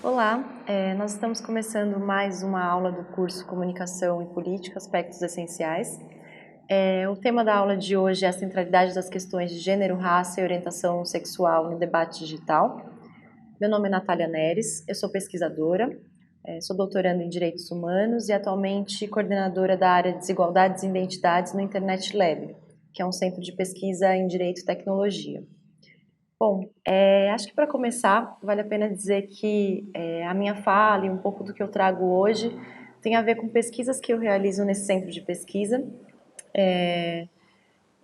Olá, nós estamos começando mais uma aula do curso Comunicação e Política, Aspectos Essenciais. O tema da aula de hoje é a centralidade das questões de gênero, raça e orientação sexual no debate digital. Meu nome é Natália Neres, eu sou pesquisadora, sou doutoranda em Direitos Humanos e atualmente coordenadora da área de Desigualdades e Identidades no Internet Lab, que é um centro de pesquisa em Direito e Tecnologia. Bom, acho que para começar, vale a pena dizer que a minha fala e um pouco do que eu trago hoje tem a ver com pesquisas que eu realizo nesse centro de pesquisa,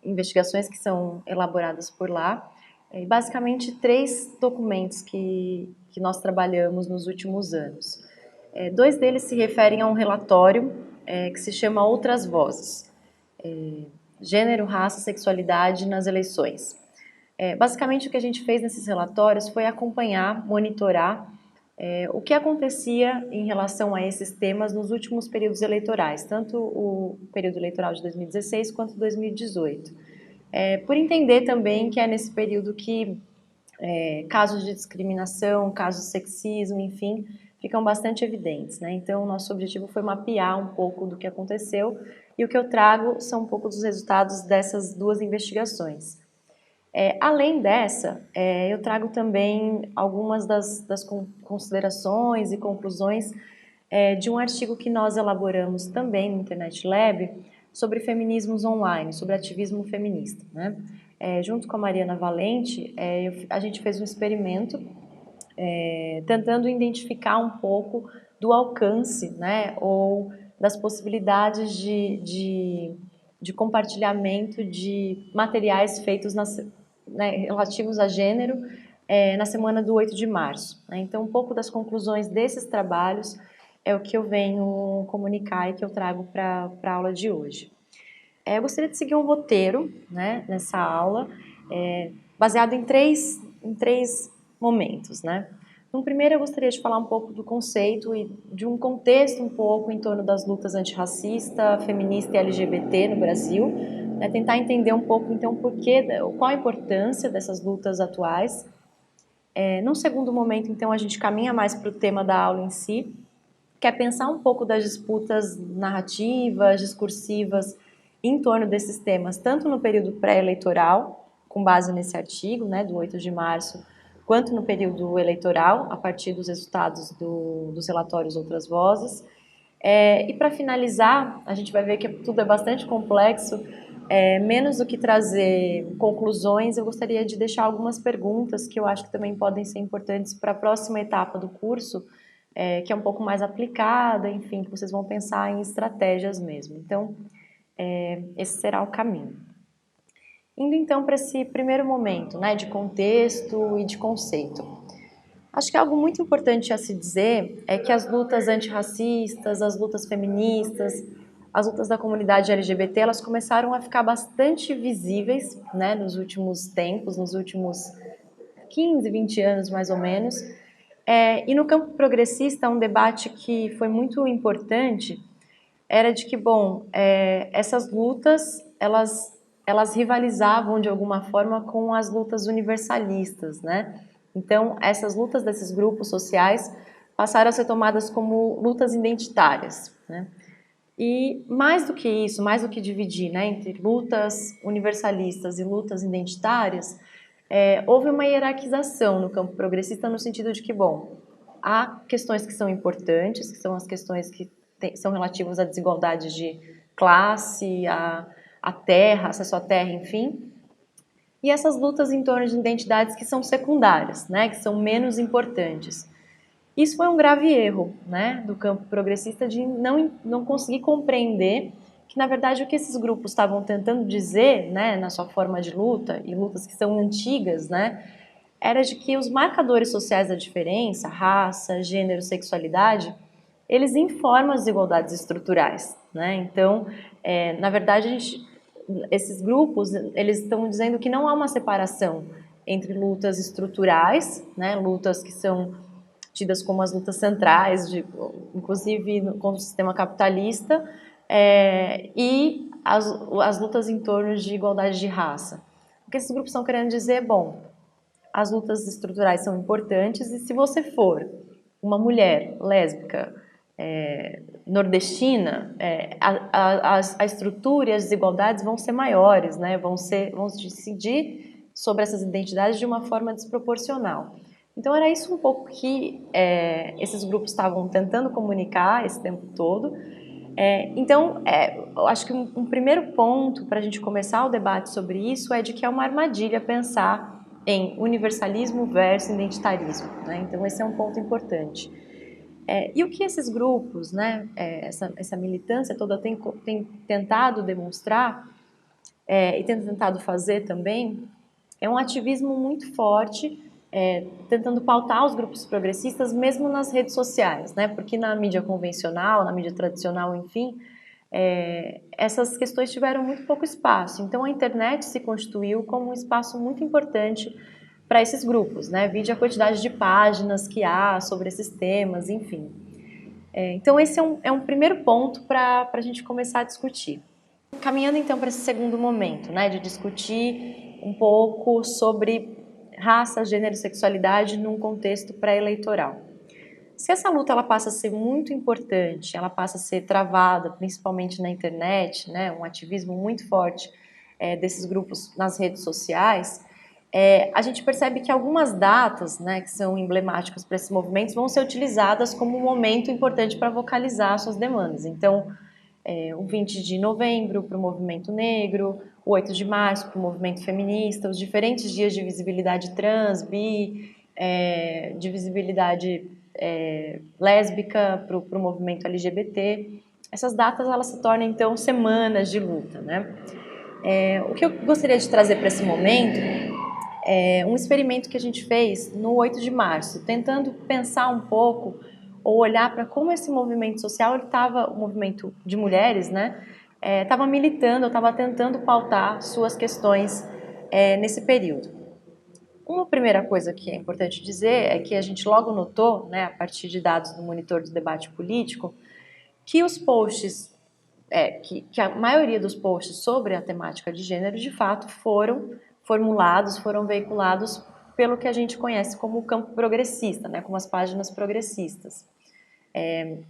investigações que são elaboradas por lá, e basicamente 3 documentos que nós trabalhamos nos últimos anos. 2 deles se referem a um relatório que se chama Outras Vozes, Gênero, Raça, Sexualidade nas Eleições. Basicamente, o que a gente fez nesses relatórios foi acompanhar, monitorar o que acontecia em relação a esses temas nos últimos períodos eleitorais, tanto o período eleitoral de 2016 quanto 2018. Por entender também que é nesse período que casos de discriminação, casos de sexismo, enfim, ficam bastante evidentes, né? Então, o nosso objetivo foi mapear um pouco do que aconteceu e o que eu trago são um pouco dos resultados dessas 2 investigações. Além dessa, eu trago também algumas das considerações e conclusões de um artigo que nós elaboramos também no Internet Lab sobre feminismos online, sobre ativismo feminista, né? Junto com a Mariana Valente, a gente fez um experimento tentando identificar um pouco do alcance, né, ou das possibilidades de compartilhamento de materiais feitos relativos a gênero na semana do 8 de março. Né? Então, um pouco das conclusões desses trabalhos é o que eu venho comunicar e que eu trago para a aula de hoje. Eu gostaria de seguir um roteiro, né, nessa aula, baseado em três momentos, né? No primeiro, eu gostaria de falar um pouco do conceito e de um contexto um pouco em torno das lutas antirracista, feminista e LGBT no Brasil, né? Tentar entender um pouco, então, qual a importância dessas lutas atuais. Num segundo momento, então, a gente caminha mais para o tema da aula em si, que é pensar um pouco das disputas narrativas, discursivas, em torno desses temas, tanto no período pré-eleitoral, com base nesse artigo, né, do 8 de março, quanto no período eleitoral, a partir dos resultados dos relatórios Outras Vozes. E para finalizar, a gente vai ver que tudo é bastante complexo, menos do que trazer conclusões, eu gostaria de deixar algumas perguntas que eu acho que também podem ser importantes para a próxima etapa do curso, que é um pouco mais aplicada, enfim, que vocês vão pensar em estratégias mesmo. Então, esse será o caminho. Indo então para esse primeiro momento, né, de contexto e de conceito. Acho que algo muito importante a se dizer é que as lutas antirracistas, as lutas feministas, as lutas da comunidade LGBT, elas começaram a ficar bastante visíveis, né, nos últimos tempos, nos últimos 15, 20 anos mais ou menos. E no campo progressista, um debate que foi muito importante era de que, bom, essas lutas, elas rivalizavam de alguma forma com as lutas universalistas, né? Então, essas lutas desses grupos sociais passaram a ser tomadas como lutas identitárias, né? E mais do que isso, mais do que dividir, né, entre lutas universalistas e lutas identitárias, houve uma hierarquização no campo progressista no sentido de que, bom, há questões que são importantes, que são as questões que são relativas à desigualdade de classe, à terra, acesso à terra, enfim, e essas lutas em torno de identidades que são secundárias, né, que são menos importantes. Isso foi um grave erro, né, do campo progressista de não conseguir compreender que, na verdade, o que esses grupos estavam tentando dizer, né, na sua forma de luta, e lutas que são antigas, né, era de que os marcadores sociais da diferença, raça, gênero, sexualidade, eles informam as desigualdades estruturais, né? Então, na verdade, esses grupos, eles estão dizendo que não há uma separação entre lutas estruturais, né, lutas que são tidas como as lutas centrais, inclusive contra o sistema capitalista, e as lutas em torno de igualdade de raça. O que esses grupos estão querendo dizer? Bom, as lutas estruturais são importantes e se você for uma mulher lésbica nordestina, a estrutura e as desigualdades vão ser maiores, né? Vão decidir sobre essas identidades de uma forma desproporcional. Então era isso um pouco que esses grupos estavam tentando comunicar esse tempo todo. Então, eu acho que um primeiro ponto para a gente começar o debate sobre isso é de que é uma armadilha pensar em universalismo versus identitarismo, né? Então esse é um ponto importante. E o que esses grupos, né, essa militância toda tem tentado demonstrar e tem tentado fazer também é um ativismo muito forte, tentando pautar os grupos progressistas mesmo nas redes sociais, né? Porque na mídia convencional, na mídia tradicional, enfim, essas questões tiveram muito pouco espaço. Então a internet se constituiu como um espaço muito importante para esses grupos, né? Vide a quantidade de páginas que há sobre esses temas, enfim. Então esse é um primeiro ponto para a gente começar a discutir. Caminhando então para esse segundo momento, né, de discutir um pouco sobre raça, gênero e sexualidade num contexto pré-eleitoral. Se essa luta ela passa a ser muito importante, ela passa a ser travada, principalmente na internet, né, um ativismo muito forte desses grupos nas redes sociais, a gente percebe que algumas datas, né, que são emblemáticas para esses movimentos vão ser utilizadas como um momento importante para vocalizar suas demandas. Então, o 20 de novembro para o movimento negro, o 8 de março para o movimento feminista, os diferentes dias de visibilidade trans, bi, de visibilidade lésbica para o movimento LGBT. Essas datas elas se tornam então semanas de luta, né? O que eu gostaria de trazer para esse momento é um experimento que a gente fez no 8 de março, tentando pensar um pouco ou olhar para como esse movimento social estava, o movimento de mulheres, né, estava militando, estava tentando pautar suas questões nesse período. Uma primeira coisa que é importante dizer é que a gente logo notou, né, a partir de dados do Monitor do Debate Político, que os posts, que a maioria dos posts sobre a temática de gênero, de fato, foram formulados, foram veiculados pelo que a gente conhece como o campo progressista, né, como as páginas progressistas.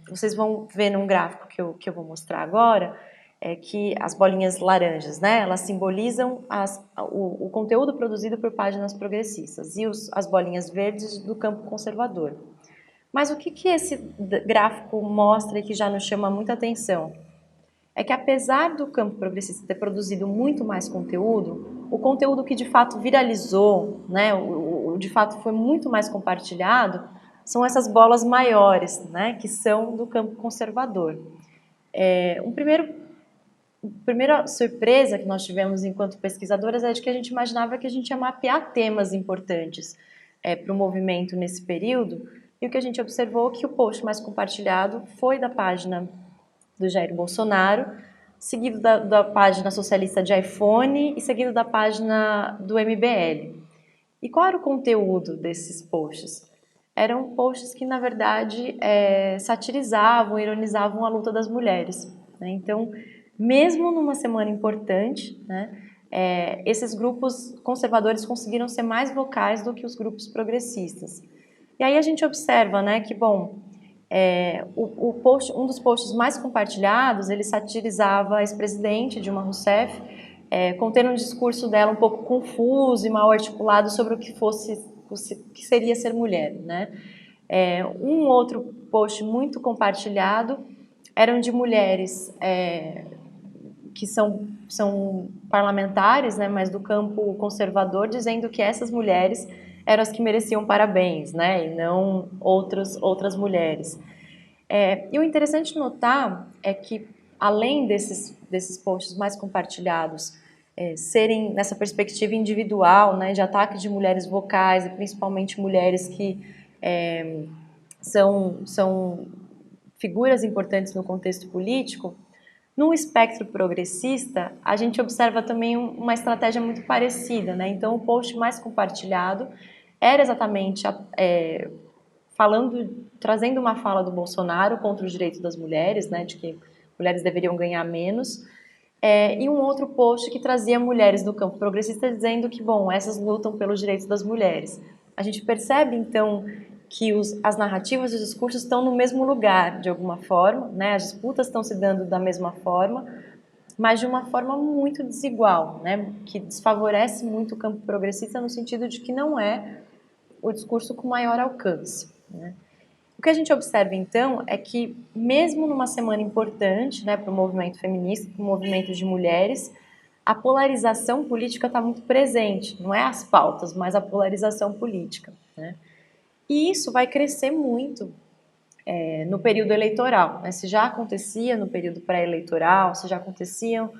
Vocês vão ver num gráfico que eu vou mostrar agora, que as bolinhas laranjas, né, elas simbolizam o conteúdo produzido por páginas progressistas e as bolinhas verdes do campo conservador. Mas o que esse gráfico mostra e que já nos chama muita atenção? É que apesar do campo progressista ter produzido muito mais conteúdo, o conteúdo que de fato viralizou, né, de fato foi muito mais compartilhado, são essas bolas maiores, né, que são do campo conservador. Primeira surpresa que nós tivemos enquanto pesquisadoras é de que a gente imaginava que a gente ia mapear temas importantes para o movimento nesse período, e o que a gente observou é que o post mais compartilhado foi da página do Jair Bolsonaro, seguido da página socialista de iPhone e seguido da página do MBL. E qual era o conteúdo desses posts? Eram posts que, na verdade, satirizavam, ironizavam a luta das mulheres, né? Então, mesmo numa semana importante, né, esses grupos conservadores conseguiram ser mais vocais do que os grupos progressistas. E aí a gente observa, né, que, bom, um dos posts mais compartilhados, ele satirizava a ex-presidente Dilma Rousseff, contendo um discurso dela um pouco confuso e mal articulado sobre o que seria ser mulher, né? Um outro post muito compartilhado eram de mulheres que são parlamentares, né, mas do campo conservador, dizendo que essas mulheres eram as que mereciam parabéns, né, e não outras mulheres. E o interessante notar é que, além desses posts mais compartilhados serem nessa perspectiva individual, né, de ataque de mulheres vocais, e principalmente mulheres que são figuras importantes no contexto político, no espectro progressista, a gente observa também uma estratégia muito parecida, né? Então, o post mais compartilhado era exatamente trazendo uma fala do Bolsonaro contra os direitos das mulheres, né? De que mulheres deveriam ganhar menos. E um outro post que trazia mulheres do campo progressista dizendo que, bom, essas lutam pelos direitos das mulheres. A gente percebe, então, que as narrativas e os discursos estão no mesmo lugar, de alguma forma, né? As disputas estão se dando da mesma forma, mas de uma forma muito desigual, né? Que desfavorece muito o campo progressista no sentido de que não é o discurso com maior alcance, né? O que a gente observa, então, é que mesmo numa semana importante, né, para o movimento feminista, para o movimento de mulheres, a polarização política está muito presente, não é as pautas, mas a polarização política, né? E isso vai crescer muito no período eleitoral, né? Se já acontecia no período pré-eleitoral, se já aconteciam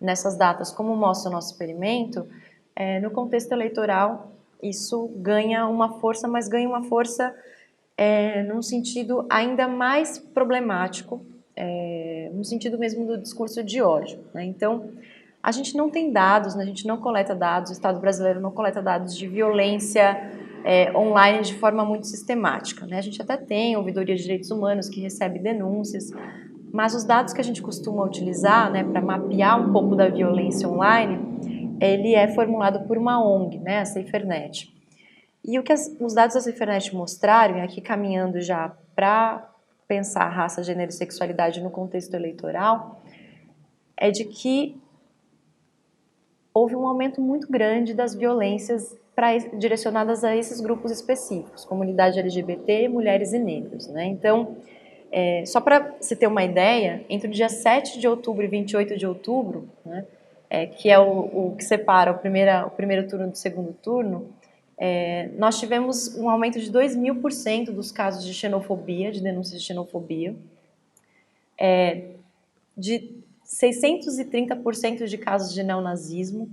nessas datas, como mostra o nosso experimento, no contexto eleitoral isso ganha uma força, mas ganha uma força num sentido ainda mais problemático, no sentido mesmo do discurso de ódio, né? Então, a gente não tem dados, né? A gente não coleta dados, o Estado brasileiro não coleta dados de violência online de forma muito sistemática, né? A gente até tem a Ouvidoria de Direitos Humanos que recebe denúncias, mas os dados que a gente costuma utilizar, né, para mapear um pouco da violência online, ele é formulado por uma ONG, né, a SaferNet. E o que os dados da SaferNet mostraram, e aqui caminhando já para pensar raça, gênero e sexualidade no contexto eleitoral, é de que houve um aumento muito grande das violências direcionadas a esses grupos específicos, comunidade LGBT, mulheres e negros, né? Então, só para se ter uma ideia, entre o dia 7 de outubro e 28 de outubro, né, que é o que separa o primeiro turno do segundo turno, nós tivemos um aumento de 2.000% dos casos de xenofobia, de denúncias de xenofobia, de 630% de casos de neonazismo,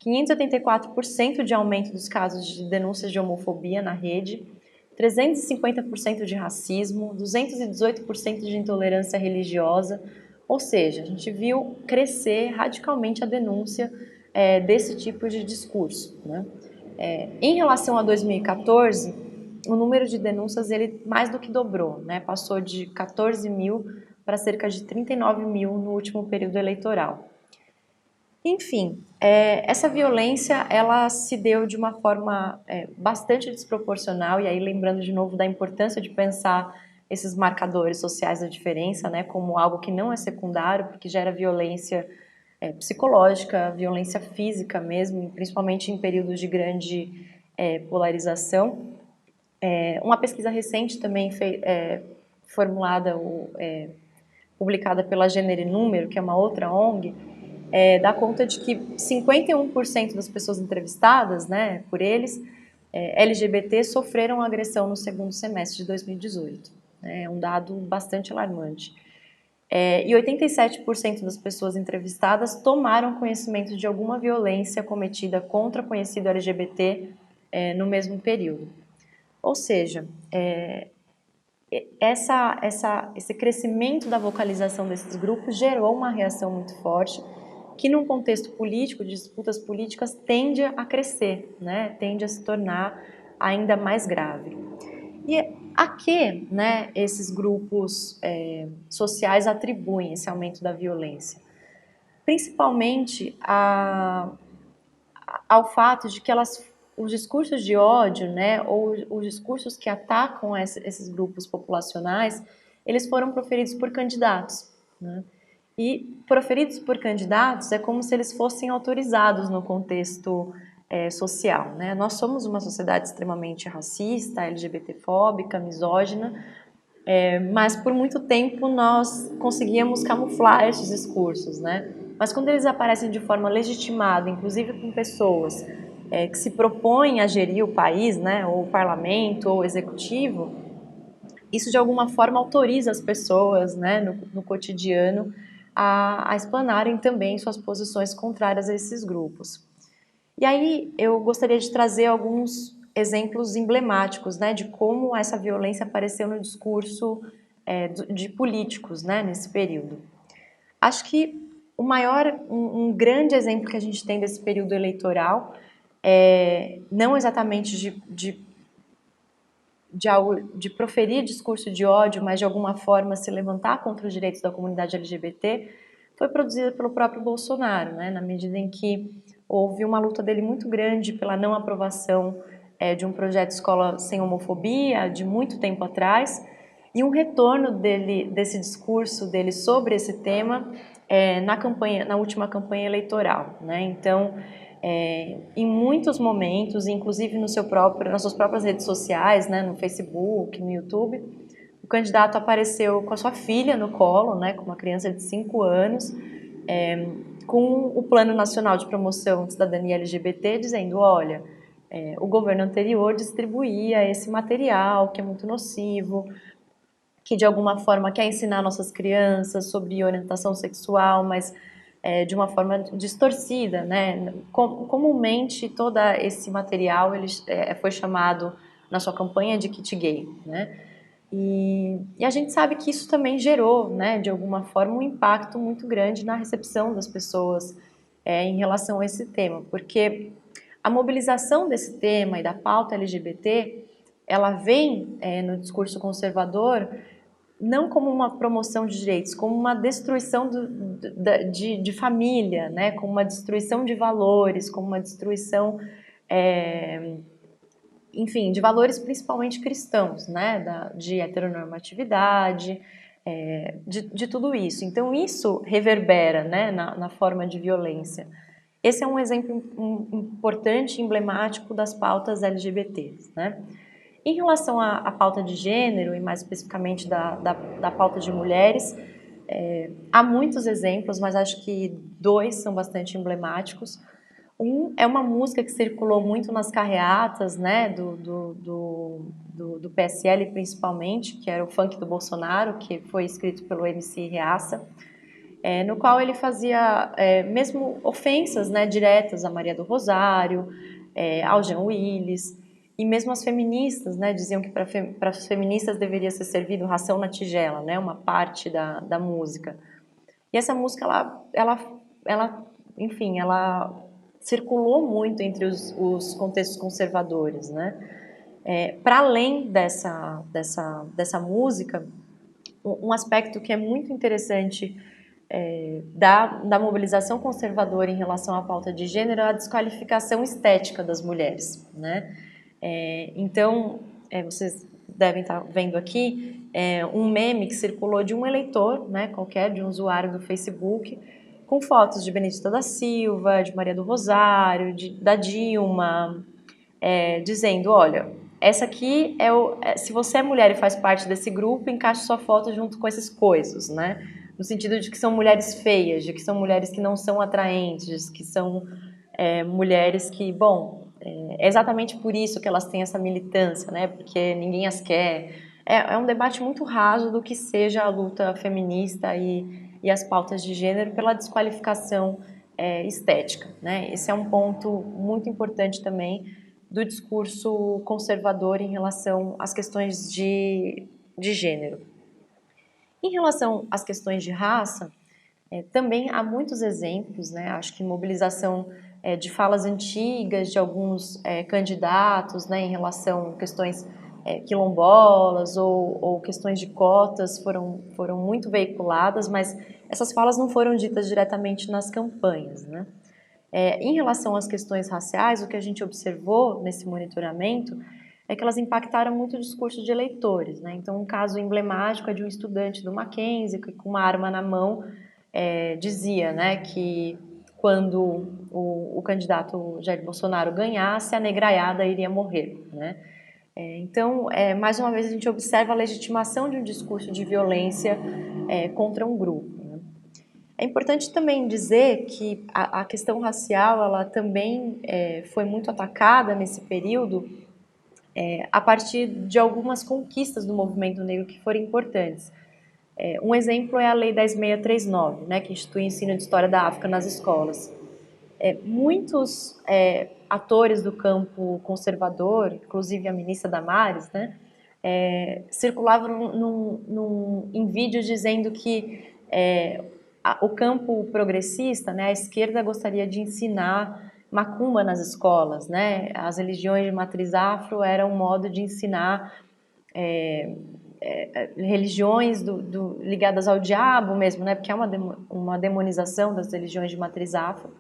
584% de aumento dos casos de denúncias de homofobia na rede, 350% de racismo, 218% de intolerância religiosa, ou seja, a gente viu crescer radicalmente a denúncia desse tipo de discurso, né? Em relação a 2014, o número de denúncias ele mais do que dobrou, né? Passou de 14 mil para cerca de 39 mil no último período eleitoral. Enfim, essa violência ela se deu de uma forma bastante desproporcional, e aí lembrando de novo da importância de pensar esses marcadores sociais da diferença, né, como algo que não é secundário, porque gera violência psicológica, violência física mesmo, principalmente em períodos de grande polarização. Uma pesquisa recente também formulada, publicada pela Gênero e Número, que é uma outra ONG, dá conta de que 51% das pessoas entrevistadas, né, por eles, LGBT, sofreram agressão no segundo semestre de 2018. É um dado bastante alarmante. E 87% das pessoas entrevistadas tomaram conhecimento de alguma violência cometida contra conhecido LGBT no mesmo período. Ou seja, esse crescimento da vocalização desses grupos gerou uma reação muito forte, que num contexto político, de disputas políticas, tende a crescer, né? Tende a se tornar ainda mais grave. E a que, né, esses grupos sociais atribuem esse aumento da violência? Principalmente ao fato de que os discursos de ódio, né, ou os discursos que atacam esses grupos populacionais, eles foram proferidos por candidatos, né? E proferidos por candidatos é como se eles fossem autorizados no contexto social, né? Nós somos uma sociedade extremamente racista, LGBTfóbica, misógina, mas por muito tempo nós conseguíamos camuflar esses discursos, né? Mas quando eles aparecem de forma legitimada, inclusive com pessoas que se propõem a gerir o país, né, ou o parlamento, ou o executivo, isso de alguma forma autoriza as pessoas, né, no cotidiano a explanarem também suas posições contrárias a esses grupos. E aí eu gostaria de trazer alguns exemplos emblemáticos, né, de como essa violência apareceu no discurso de políticos, né, nesse período. Acho que um grande exemplo que a gente tem desse período eleitoral, não exatamente de proferir discurso de ódio, mas de alguma forma se levantar contra os direitos da comunidade LGBT, foi produzida pelo próprio Bolsonaro, né? Na medida em que houve uma luta dele muito grande pela não aprovação de um projeto Escola Sem Homofobia, de muito tempo atrás, e um retorno desse discurso dele sobre esse tema na última campanha eleitoral, né? Então, em muitos momentos, inclusive nas suas próprias redes sociais, né, no Facebook, no YouTube, o candidato apareceu com a sua filha no colo, né, com uma criança de 5 anos, com o Plano Nacional de Promoção de Cidadania LGBT, dizendo, olha, o governo anterior distribuía esse material que é muito nocivo, que de alguma forma quer ensinar nossas crianças sobre orientação sexual, mas de uma forma distorcida, né? Comumente todo esse material foi chamado na sua campanha de kit gay, né? E a gente sabe que isso também gerou, né, de alguma forma, um impacto muito grande na recepção das pessoas em relação a esse tema, porque a mobilização desse tema e da pauta LGBT, ela vem no discurso conservador não como uma promoção de direitos, como uma destruição de família, né, como uma destruição de valores, como uma destruição enfim, de valores principalmente cristãos, né, de heteronormatividade, de tudo isso. Então, isso reverbera, né, na forma de violência. Esse é um exemplo importante e emblemático das pautas LGBTs, né? Em relação à pauta de gênero, e mais especificamente da pauta de mulheres, há muitos exemplos, mas acho que 2 são bastante emblemáticos. Um é uma música que circulou muito nas carreatas, né, do PSL principalmente, que era o Funk do Bolsonaro, que foi escrito pelo MC Reaça, no qual ele fazia mesmo ofensas, né, diretas a Maria do Rosário, ao Jean Willis, e mesmo as feministas, né, diziam que para as feministas deveria ser servido ração na tigela, né, uma parte da música. E essa música, enfim, ela circulou muito entre os contextos conservadores, né? Para além dessa música, um aspecto que é muito interessante da mobilização conservadora em relação à pauta de gênero é a desqualificação estética das mulheres, né? Então, vocês devem estar vendo aqui um meme que circulou de um eleitor, né, qualquer, de um usuário do Facebook, com fotos de Benedita da Silva, de Maria do Rosário, da Dilma, dizendo, olha, essa aqui se você é mulher e faz parte desse grupo, encaixe sua foto junto com esses coisas, né? No sentido de que são mulheres feias, de que são mulheres que não são atraentes, que são mulheres que, bom, é exatamente por isso que elas têm essa militância, né? Porque ninguém as quer. É um debate muito raso do que seja a luta feminista e as pautas de gênero pela desqualificação estética, né? Esse é um ponto muito importante também do discurso conservador em relação às questões de gênero. Em relação às questões de raça, também há muitos exemplos, né? Acho que mobilização de falas antigas de alguns candidatos, né, em relação a questões quilombolas ou questões de cotas foram muito veiculadas, mas essas falas não foram ditas diretamente nas campanhas, né? Em relação às questões raciais, o que a gente observou nesse monitoramento é que elas impactaram muito o discurso de eleitores, né? Então, um caso emblemático é de um estudante do Mackenzie que, com uma arma na mão, dizia, né, que quando o candidato Jair Bolsonaro ganhasse, a negraiada iria morrer, né? Então, mais uma vez, a gente observa a legitimação de um discurso de violência contra um grupo. É importante também dizer que a questão racial ela também foi muito atacada nesse período a partir de algumas conquistas do movimento negro que foram importantes. Um exemplo é a Lei 10.639, né, que institui o ensino de História da África nas escolas. Muitos atores do campo conservador, inclusive a ministra Damares, né, circulavam em vídeos dizendo que o campo progressista, né, a esquerda gostaria de ensinar macumba nas escolas, né? As religiões de matriz afro eram um modo de ensinar religiões ligadas ao diabo mesmo, né? Porque é uma demonização das religiões de matriz afro.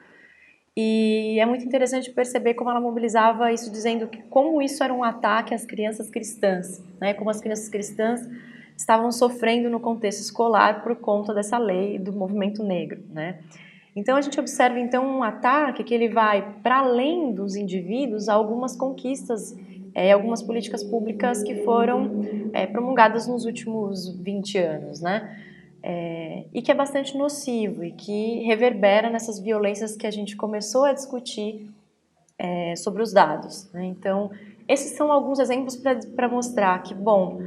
E é muito interessante perceber como ela mobilizava isso, dizendo que como isso era um ataque às crianças cristãs, né? Como as crianças cristãs estavam sofrendo no contexto escolar por conta dessa lei do movimento negro, né? Então a gente observa então um ataque que ele vai para além dos indivíduos a algumas conquistas, algumas políticas públicas que foram promulgadas nos últimos 20 anos, né? E que é bastante nocivo e que reverbera nessas violências que a gente começou a discutir sobre os dados, né? Então, esses são alguns exemplos para mostrar que, bom,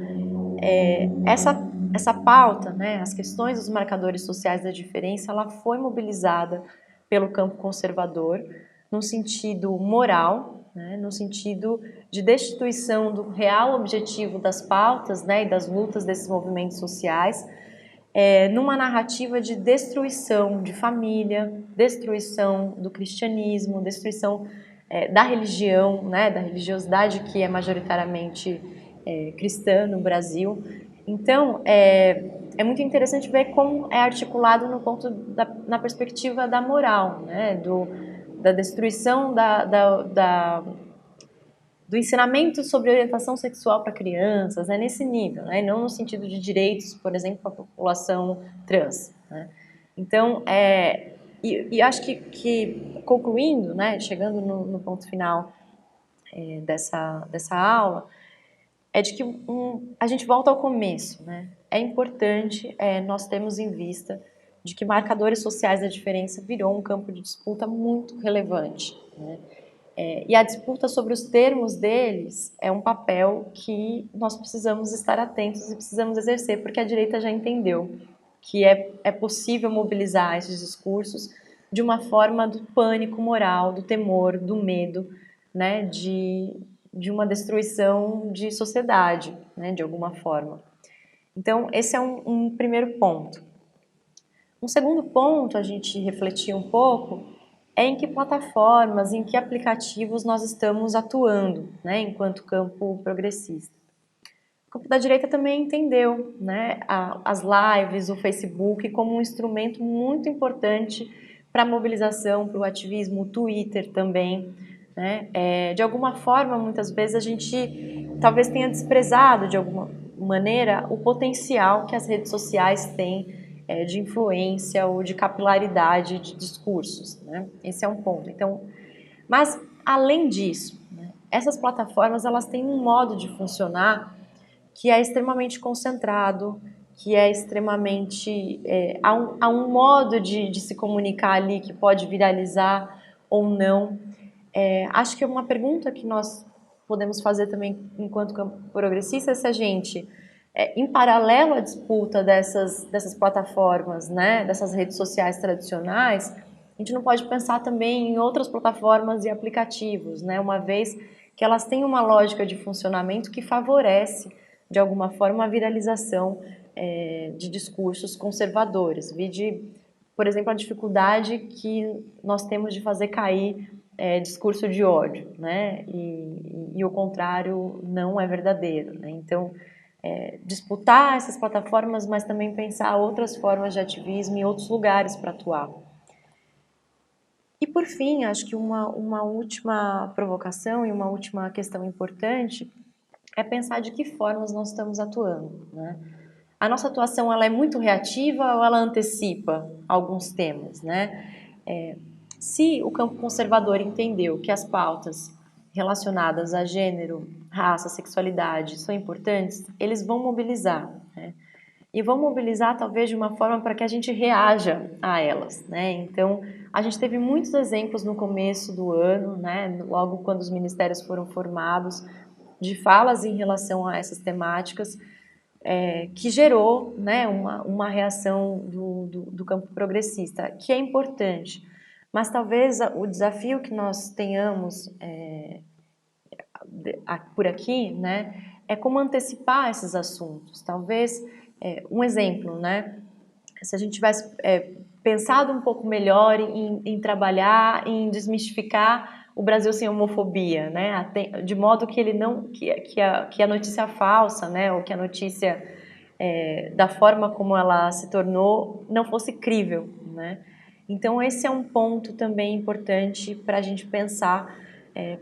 essa pauta, né, as questões dos marcadores sociais da diferença, ela foi mobilizada pelo campo conservador no sentido moral, né, no sentido de destituição do real objetivo das pautas, né, e das lutas desses movimentos sociais, numa narrativa de destruição de família, destruição do cristianismo, destruição da religião, né, da religiosidade que é majoritariamente cristã no Brasil. Então, é muito interessante ver como é articulado no ponto na perspectiva da moral, né, da destruição do ensinamento sobre orientação sexual para crianças, né, nesse nível, né, não no sentido de direitos, por exemplo, para a população trans, né. Então, e acho que concluindo, né, chegando no ponto final dessa aula, é de que a gente volta ao começo, né? É importante nós termos em vista de que marcadores sociais da diferença virou um campo de disputa muito relevante, né? E a disputa sobre os termos deles é um papel que nós precisamos estar atentos e precisamos exercer, porque a direita já entendeu que é possível mobilizar esses discursos de uma forma do pânico moral, do temor, do medo, né, de uma destruição de sociedade, né, de alguma forma. Então, esse é um primeiro ponto. Um segundo ponto, a gente refletir um pouco, é em que plataformas, em que aplicativos nós estamos atuando, né, enquanto campo progressista. O campo da direita também entendeu, né, as lives, o Facebook como um instrumento muito importante para a mobilização, para o ativismo, o Twitter também, né? De alguma forma, muitas vezes a gente talvez tenha desprezado de alguma maneira o potencial que as redes sociais têm de influência ou de capilaridade de discursos, né? Esse é um ponto. Então, mas além disso, né, essas plataformas elas têm um modo de funcionar que é extremamente concentrado, que é extremamente... há um modo de se comunicar ali que pode viralizar ou não. Acho que é uma pergunta que nós podemos fazer também enquanto campo progressista é se a gente, em paralelo à disputa dessas plataformas, né, dessas redes sociais tradicionais, a gente não pode pensar também em outras plataformas e aplicativos, né, uma vez que elas têm uma lógica de funcionamento que favorece, de alguma forma, a viralização de discursos conservadores. Vide, por exemplo, a dificuldade que nós temos de fazer cair discurso de ódio, né? E o contrário não é verdadeiro, né? Então, disputar essas plataformas, mas também pensar outras formas de ativismo e outros lugares para atuar. E por fim, acho que uma última provocação e uma última questão importante é pensar de que formas nós estamos atuando, né? A nossa atuação ela é muito reativa ou ela antecipa alguns temas, né? Se o campo conservador entendeu que as pautas relacionadas a gênero, raça, sexualidade são importantes, eles vão mobilizar, né? E vão mobilizar talvez de uma forma para que a gente reaja a elas, né? Então, a gente teve muitos exemplos no começo do ano, né? Logo quando os ministérios foram formados, de falas em relação a essas temáticas, que gerou, né, uma reação do campo progressista, que é importante. Mas talvez o desafio que nós tenhamos por aqui, né, é como antecipar esses assuntos. Talvez, um exemplo, né, se a gente tivesse pensado um pouco melhor em trabalhar, em desmistificar o Brasil sem homofobia, né, de modo que ele não, que a notícia falsa, né, ou que a notícia da forma como ela se tornou não fosse crível, né. Então, esse é um ponto também importante para a gente pensar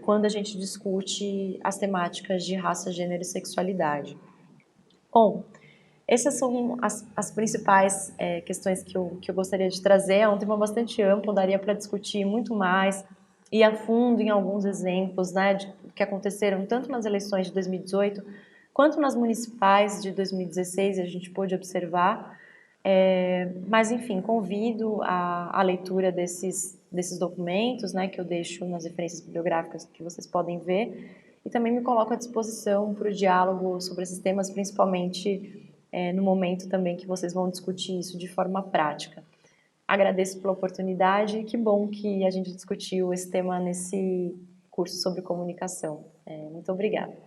quando a gente discute as temáticas de raça, gênero e sexualidade. Bom, essas são as principais questões que eu gostaria de trazer. É um tema bastante amplo, daria para discutir muito mais, ir a fundo em alguns exemplos, né, que aconteceram tanto nas eleições de 2018 quanto nas municipais de 2016, a gente pôde observar. Mas, enfim, convido a leitura desses documentos, né, que eu deixo nas referências bibliográficas que vocês podem ver, e também me coloco à disposição para o diálogo sobre esses temas, principalmente no momento também que vocês vão discutir isso de forma prática. Agradeço pela oportunidade e que bom que a gente discutiu esse tema nesse curso sobre comunicação. Muito obrigada.